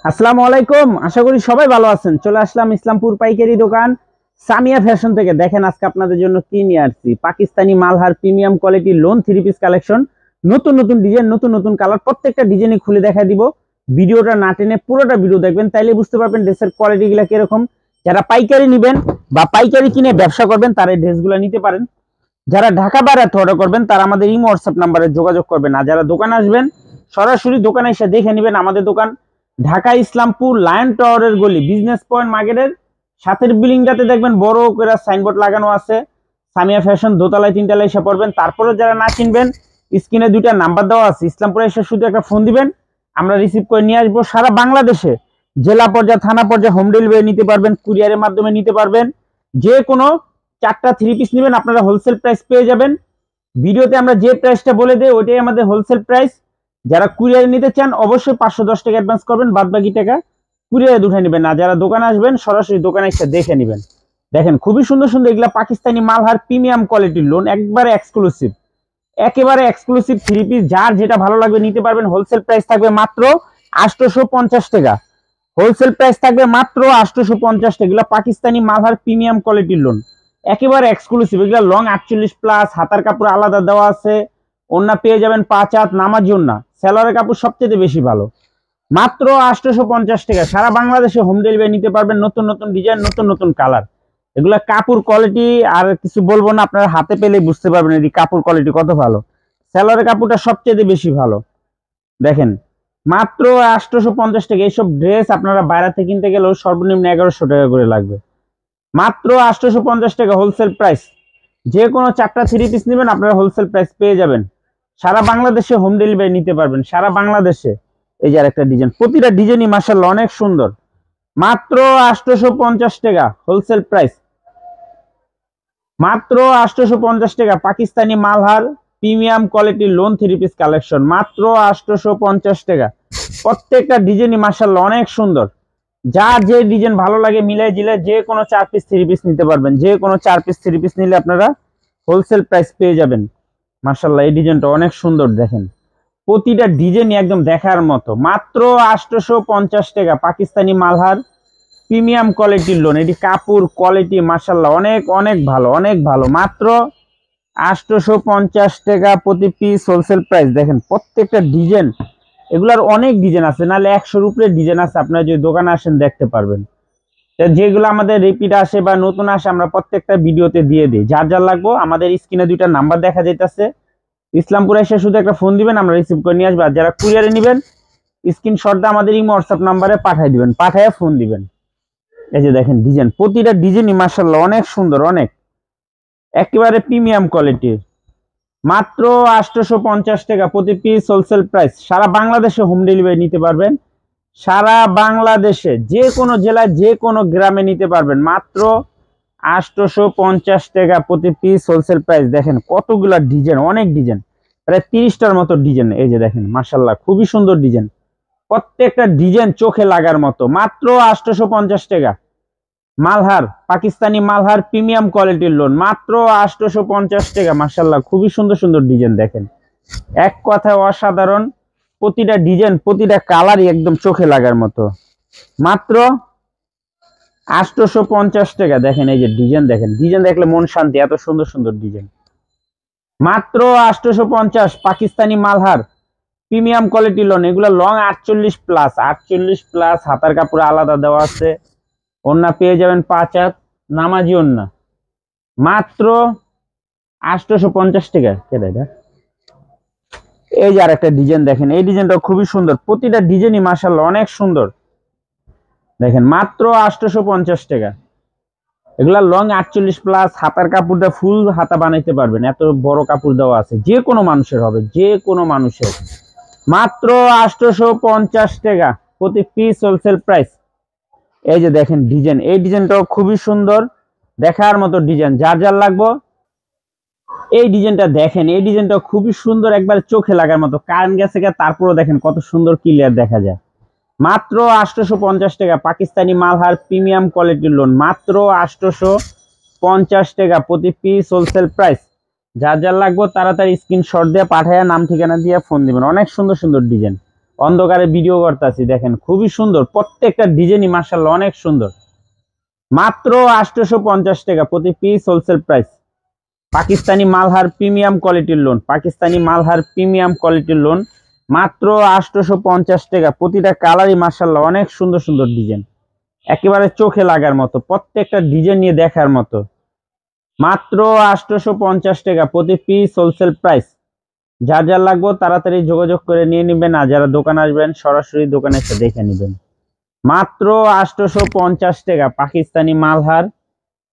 আসসালামু আলাইকুম। আশা করি সবাই ভালো আছেন। চলে আসলাম ইসলামপুর পাইকারি দোকান সামিয়া ফ্যাশন থেকে। দেখেন আজকে আপনাদের জন্য কি নিয়ে আসছি। Pakistani Malhar premium quality loan three piece collection, নতুন নতুন ডিজাইন, নতুন নতুন কালার, প্রত্যেকটা ডিজাইনই খুলে দেখা দিব। ভিডিওটা না টেনে পুরোটা ভিডিও দেখবেন, তাইলে বুঝতে পারবেন ড্রেসের কোয়ালিটিগুলো কিরকম। যারা পাইকারি নেবেন বা পাইকারি কিনে ব্যবসা করবেন তারা এই ড্রেসগুলো নিতে পারেন। যারা ঢাকা বাইরে অর্ডার করবেন তারা আমাদের ইমো হোয়াটসঅ্যাপ নাম্বারে যোগাযোগ করবেন। আর যারা দোকানে আসবেন সরাসরি দোকানে এসে দেখে নেবেন। আমাদের দোকান ঢাকা ইসলামপুর লায়ন টাওয়ারের গলি, বিজনেস পয়েন্ট মার্কেটের সাথের বিল্ডিংটাতে দেখবেন বড় করে সাইনবোর্ড লাগানো আছে সামিয়া ফ্যাশন। দোতলায় তিনতলায় এসে পড়বেন। তারপরে যারা না চিনবেন স্ক্রিনে দুইটা নাম্বার দেওয়া আছে, ইসলামপুরে এসে শুধু একটা ফোন দিবেন, আমরা রিসিভ করে নিয়ে আসবো। সারা বাংলাদেশে জেলা পর্যায়ে, থানা পর্যায়ে হোম ডেলিভারি নিতে পারবেন, কুরিয়ারের মাধ্যমে নিতে পারবেন। যে কোনো 4টা থ্রি পিস নেবেন আপনারা হোলসেল প্রাইস পেয়ে যাবেন। ভিডিওতে আমরা যে প্রাইসটা বলে দেই ওইটাই আমাদের হোলসেল প্রাইস। যারা কুরিয়ারে নিতে চান অবশ্যই 510 টাকা অ্যাডভান্স করবেন, বাদ বাকি টাকা কুরিয়ারে উঠে নেবেন। না যারা দোকানে আসবেন সরাসরি দোকানে এসে দেখে নেবেন। দেখেন খুবই সুন্দর সুন্দর এগুলা পাকিস্তানি মালহার প্রিমিয়াম কোয়ালিটির লোন, একবারে এক্সক্লুসিভ, একেবারে এক্সক্লুসিভ থ্রি পিস। যার যেটা ভালো লাগবে নিতে পারবেন। হোলসেল প্রাইস থাকবে মাত্র 850 টাকা। হোলসেল প্রাইস থাকবে মাত্র 850 টাকা। এগুলো পাকিস্তানি মালহার প্রিমিয়াম কোয়ালিটির লোন, একেবারে এক্সক্লুসিভ। এগুলো লং 48 প্লাস, হাতার কাপড় আলাদা দেওয়া আছে, ওন্না পেয়ে যাবেন 5 হাত নামাজি ওন্না। সেলরের কাপড় সবচেয়ে বেশি ভালো, মাত্র 850 টাকা। সারা বাংলাদেশে হোম ডেলিভারি নিতে পারবেন। নতুন নতুন ডিজাইন, নতুন নতুন কালার। এগুলা কাপড় কোয়ালিটি আর কিছু বলবো না, আপনারা হাতে পেলে বুঝতে পারবেন এই কাপড় কোয়ালিটি কত ভালো। সেলরের কাপড়টা সবচেয়ে বেশি ভালো। দেখেন মাত্র 850 টাকা। এইসব ড্রেস আপনারা বাইরে থেকে কিনতে গেলেও সর্বনিম্ন 1100 টাকা করে লাগবে। মাত্র 850 টাকা হোলসেল প্রাইস। যে কোনো 4টা থ্রি পিস নেবেন আপনারা হোলসেল প্রাইস পেয়ে যাবেন। সারা বাংলাদেশে হোম ডেলিভারি নিতে পারবেন, সারা বাংলাদেশে। এই যে আরেকটা ডিজাইন, প্রতিটা ডিজাইনই মাশাআল্লাহ অনেক সুন্দর। মাত্র 850 টাকা হোলসেল প্রাইস। মাত্র 850 টাকা পাকিস্তানি মালহার প্রিমিয়াম কোয়ালিটির লোন থ্রি পিস কালেকশন, মাত্র 850 টাকা। প্রত্যেকটা ডিজাইনই মাশাআল্লাহ অনেক সুন্দর। যার যে ডিজাইন ভালো লাগে মিলাই জিলে যে কোনো 4 পিস থ্রি পিস নিতে পারবেন। যে কোনো 4 পিস থ্রি পিস নিলে আপনারা হোলসেল প্রাইস পেয়ে যাবেন। মাশাআল্লাহ এই ডিজাইনটা অনেক সুন্দর। দেখেন প্রতিটা ডিজাইনই একদম দেখার মতো। মাত্র 850 টাকা পাকিস্তানি মালহার প্রিমিয়াম কোয়ালিটির লোন। এটি কাপড় কোয়ালিটি মাশাআল্লাহ অনেক অনেক ভালো, অনেক ভালো। মাত্র 850 টাকা প্রতি পিস হোলসেল প্রাইস। দেখেন প্রত্যেকটা ডিজাইন, এগুলার অনেক ডিজাইন আছে, নাহলে 100-র উপরে ডিজাইন আছে। আপনারা যদি দোকানে আসেন দেখতে পারবেন। যেগুলো আমাদের রিপিট আসে বা নতুন আসে আমরা প্রত্যেকটা ভিডিওতে দিয়ে দিই। যার যার লাগবো আমাদের স্ক্রিনে দুইটা নাম্বার দেখা যাইতেছে, ইসলামপুরে এসে শুধু একটা ফোন দিবেন, আমরা রিসিভ করে নিয়ে আসবো। আর যারা কুরিয়ারে নেবেন স্ক্রিনশটটা আমাদের ইমো হোয়াটসঅ্যাপ নাম্বারে পাঠিয়ে দিবেন, পাঠিয়ে ফোন দিবেন। এই যে দেখেন ডিজাইন, প্রতিটা ডিজাইনই মাশাআল্লাহ অনেক সুন্দর, অনেক একেবারে প্রিমিয়াম কোয়ালিটির। মাত্র 850 টাকা প্রতি পিস হোলসেল প্রাইস। সারা বাংলাদেশে হোম ডেলিভারি নিতে পারবেন। সারা বাংলাদেশে যে কোনো জেলায় যে কোনো গ্রামে নিতে পারবেন। মাত্র 850 টাকা প্রতি পিস হোলসেল প্রাইস। দেখেন কতগুলা ডিজাইন, অনেক ডিজাইন, প্রায় 30টার মতো ডিজাইন। এই যে দেখেন মাশাআল্লাহ খুবই সুন্দর ডিজাইন, প্রত্যেকটা ডিজাইন চোখে লাগার মতো। মাত্র 850 টাকা মালহার, পাকিস্তানি মালহার প্রিমিয়াম কোয়ালিটির লোন, মাত্র 850 টাকা। মাশাআল্লাহ খুবই সুন্দর সুন্দর ডিজাইন। দেখেন এক কথায় অসাধারণ। প্রতিটা ডিজাইন, প্রতিটা কালারই একদম চোখে লাগার মতো। মাত্র 850 টাকা। দেখেন এই যে ডিজাইন, দেখেন ডিজাইন দেখলে মন শান্তি, এত সুন্দর সুন্দর ডিজাইন। মাত্র 850 Pakistani Malhar premium quality loan. এগুলো লং 48 প্লাস, 48 প্লাস, হাতার কাপড় আলাদা দেওয়া আছে, ওন্না পেয়ে যাবেন 5 হাত নামাজি ওন্না। মাত্র 850 টাকা। এই যে আরেকটা ডিজাইন, দেখেন এই ডিজাইনটা খুবই সুন্দর। প্রতিটা ডিজাইনই মাশাআল্লাহ অনেক সুন্দর। দেখেন মাত্র 850 টাকা। এগুলা লং 48 প্লাস, হাতার কাপড়টা ফুল হাতা বানাইতে পারবেন, এত বড় কাপড় দেওয়া আছে, যে কোনো মানুষের হবে, যে কোনো মানুষের। মাত্র 850 টাকা প্রতি পিস হোলসেল প্রাইস। এই যে দেখেন ডিজাইন, এই ডিজাইনটাও খুবই সুন্দর, দেখার মতো ডিজাইন। যার যার লাগবো এই ডিজাইনটা দেখেন, এই ডিজাইনটা খুবই সুন্দর, একবার চোখে লাগার মতো। কারেন্ট গেছে তারপরও দেখেন কত সুন্দর ক্লিয়ার দেখা যায়। মাত্র 850 টাকা পাকিস্তানি মালহার প্রিমিয়াম কোয়ালিটির লোন, মাত্র 850 টাকা প্রতি পিস হোলসেল প্রাইস। যার যার লাগবে তাড়াতাড়ি স্ক্রিনশট দিয়ে পাঠায় নাম ঠিকানা দিয়ে ফোন দিবেন। অনেক সুন্দর সুন্দর ডিজাইন, অন্ধকারে ভিডিও করতেছি। দেখেন খুবই সুন্দর, প্রত্যেকটা ডিজাইনই মাশাআল্লাহ অনেক সুন্দর। মাত্র 850 টাকা প্রতি piece wholesale price. Pakistani Malhar premium কোয়ালিটির লোন, পাকিস্তানি মালহার প্রিমিয়াম কোয়ালিটির লোন মাত্র 850 টাকা। প্রতিটা কালারই মাশাআল্লাহ অনেক সুন্দর সুন্দর ডিজাইন, একেবারে চোখে লাগার মতো, প্রত্যেকটা ডিজাইন নিয়ে দেখার মতো। মাত্র 850 টাকা প্রতি পিস হোলসেল প্রাইস। যার যার লাগবে তাড়াতাড়ি যোগাযোগ করে নিয়ে নেবেন, আর যারা দোকানে আসবেন সরাসরি দোকানে এসে দেখে নেবেন। মাত্র 850 টাকা পাকিস্তানি মালহার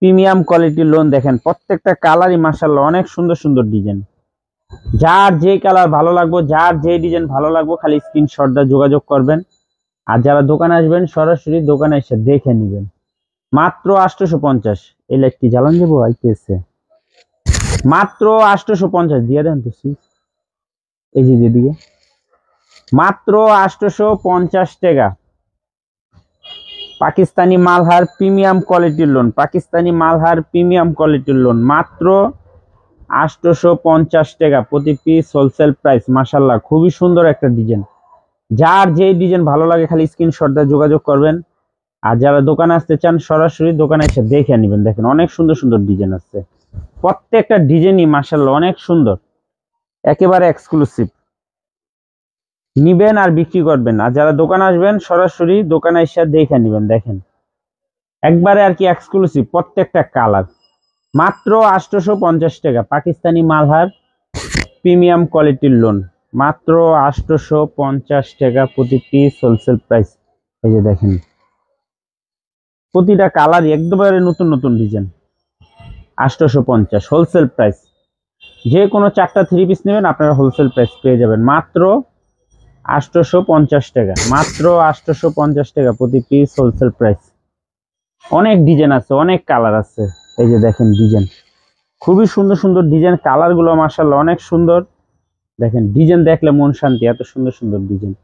প্রিমিয়াম কোয়ালিটির লোন। দেখেন প্রত্যেকটা কালারই মাশাআল্লাহ অনেক সুন্দর সুন্দর ডিজাইন। যার যে কালার ভালো লাগবে, যার যে ডিজাইন ভালো লাগবে, খালি স্ক্রিনশট দিয়ে যোগাযোগ করবেন, আর যারা দোকানে আসবেন সরাসরি দোকানে এসে দেখে নেবেন। মাত্র 850। এই লাইটটি জ্বালান দেবো আইতেছে। মাত্র 850 দিয়ে দেন তো, এই যে যেদিকে। মাত্র 850 টাকা পাকিস্তানি মালহার প্রিমিয়াম কোয়ালিটির লোন, পাকিস্তানি মালহার প্রিমিয়াম কোয়ালিটির লোন মাত্র 850 টাকা প্রতি পিস হোলসেল প্রাইস। মাশাআল্লাহ খুবই সুন্দর একটা ডিজাইন। যার যে ডিজাইন ভালো লাগে খালি স্ক্রিনশট দিয়ে যোগাযোগ করবেন, আর যারা দোকানে আসতে চান সরাসরি দোকানে এসে দেখে নেবেন। দেখেন অনেক সুন্দর সুন্দর ডিজাইন আছে, প্রত্যেকটা ডিজাইনই মাশাআল্লাহ অনেক সুন্দর, একেবারে এক্সক্লুসিভ। নিবেন আর বিক্রি করবেন, আর যারা দোকানে আসবেন সরাসরি দোকানে এসে দেখে নেবেন। দেখেন একবারে আর কি এক্সক্লুসিভ, প্রত্যেকটা কালার। মাত্র 850 টাকা পাকিস্তানি মালহার প্রিমিয়াম কোয়ালিটির লোন মাত্র 850 টাকা প্রতি পিস হোলসেল প্রাইস। এই যে দেখেন প্রতিটা কালারই একদমই নতুন নতুন ডিজাইন। 850 wholesale price. যে কোনো 4টা 3 পিস নেবেন আপনারা হোলসেল প্রাইস পেয়ে যাবেন মাত্র 850 টাকা। মাত্র 850 টাকা প্রতি পিস হোলসেল প্রাইস। অনেক ডিজাইন আছে, অনেক কালার আছে। এই যে দেখেন ডিজাইন, খুবই সুন্দর সুন্দর ডিজাইন, কালারগুলো মাশাআল্লাহ অনেক সুন্দর। দেখেন ডিজাইন দেখলে মন শান্তি, এত সুন্দর সুন্দর ডিজাইন।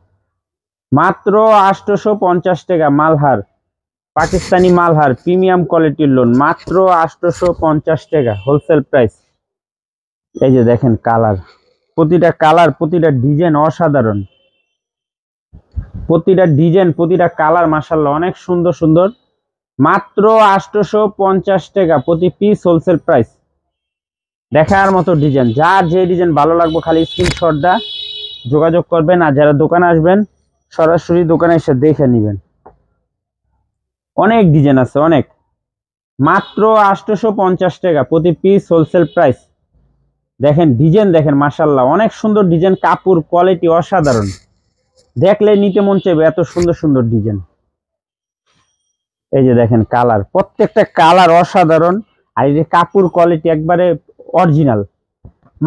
মাত্র 850 টাকা মালহার, পাকিস্তানি মালহার প্রিমিয়াম কোয়ালিটির লোন মাত্র 850 টাকা হোলসেল প্রাইস। এই যে দেখেন কালার, প্রতিটা কালার প্রতিটা ডিজাইন অসাধারণ, প্রতিটা ডিজাইন প্রতিটা কালার মাশাআল্লাহ অনেক সুন্দর সুন্দর। মাত্র 850 টাকা প্রতি পিস হোলসেল প্রাইস। দেখার মতো ডিজাইন, যার যে ডিজাইন ভালো লাগবে খালি স্ক্রিনশট দা যোগাযোগ করবেন, আর যারা দোকানে আসবেন সরাসরি দোকানে এসে দেখে নেবেন। অনেক ডিজাইন আছে অনেক। মাত্র 850 টাকা প্রতি পিস হোলসেল প্রাইস। দেখেন ডিজাইন দেখেন মাশাআল্লাহ অনেক সুন্দর ডিজাইন, কাপড় কোয়ালিটি অসাধারণ, দেখলে নিতে মন চাইবে, এত সুন্দর সুন্দর ডিজাইন। এই যে দেখেন কালার, প্রত্যেকটা কালার অসাধারণ, আর এই যে কাপড় কোয়ালিটি একবারে অরিজিনাল।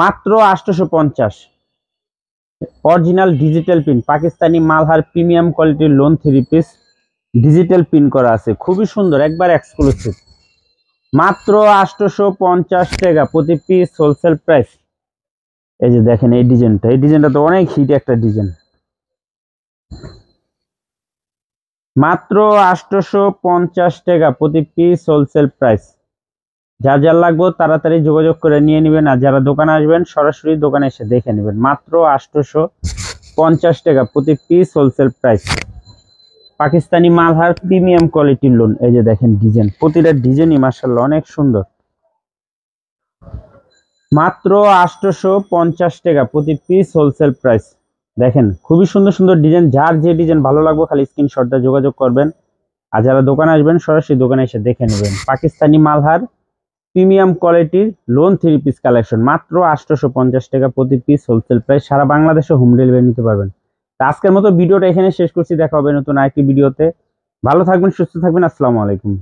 মাত্র 850। Original digital print Pakistani Malhar premium কোয়ালিটির লোন 3 পিস ডিজিটাল প্রিন্ট করা আছে, খুবই সুন্দর, একবার এক্সক্লুসিভ। মাত্র 850 টাকা প্রতি পিস হোলসেল প্রাইস। এই যে দেখেন এই ডিজাইনটা, এই ডিজাইনটা তো অনেক হিট একটা ডিজাইন। মাত্র 850 টাকা প্রতি পিস হোলসেল প্রাইস। যার যার লাগবে তাড়াতাড়ি যোগাযোগ করে নিয়ে নেবেন, আর যারা দোকানে আসবেন সরাসরি দোকানে এসে দেখে নেবেন। মাত্র 850 টাকা প্রতি piece wholesale price. Pakistani Malhar premium কোয়ালিটির লোন। এই যে দেখেন ডিজাইন, প্রতিটা ডিজাইনই মাশাআল্লাহ অনেক সুন্দর। মাত্র 850 টাকা প্রতি পিস হোলসেল প্রাইস। দেখেন খুবই সুন্দর সুন্দর ডিজাইন, যার যে ডিজাইন ভালো লাগবে খালি স্ক্রিনশট দিয়ে যোগাযোগ করবেন, আর যারা দোকানে আসবেন সরাসরি দোকানে এসে দেখে নেবেন। পাকিস্তানি মালহার প্রিমিয়াম কোয়ালিটির লোন 3 পিস কালেকশন মাত্র 850 টাকা প্রতি পিস হোলসেল প্রাইস। সারা বাংলাদেশে হোম ডেলিভারি নিতে পারবেন। আজকের মতো ভিডিওটা এখানে শেষ করছি, দেখা হবে নতুন আরেকটি ভিডিওতে। ভালো থাকবেন, সুস্থ থাকবেন, আসসালামু আলাইকুম।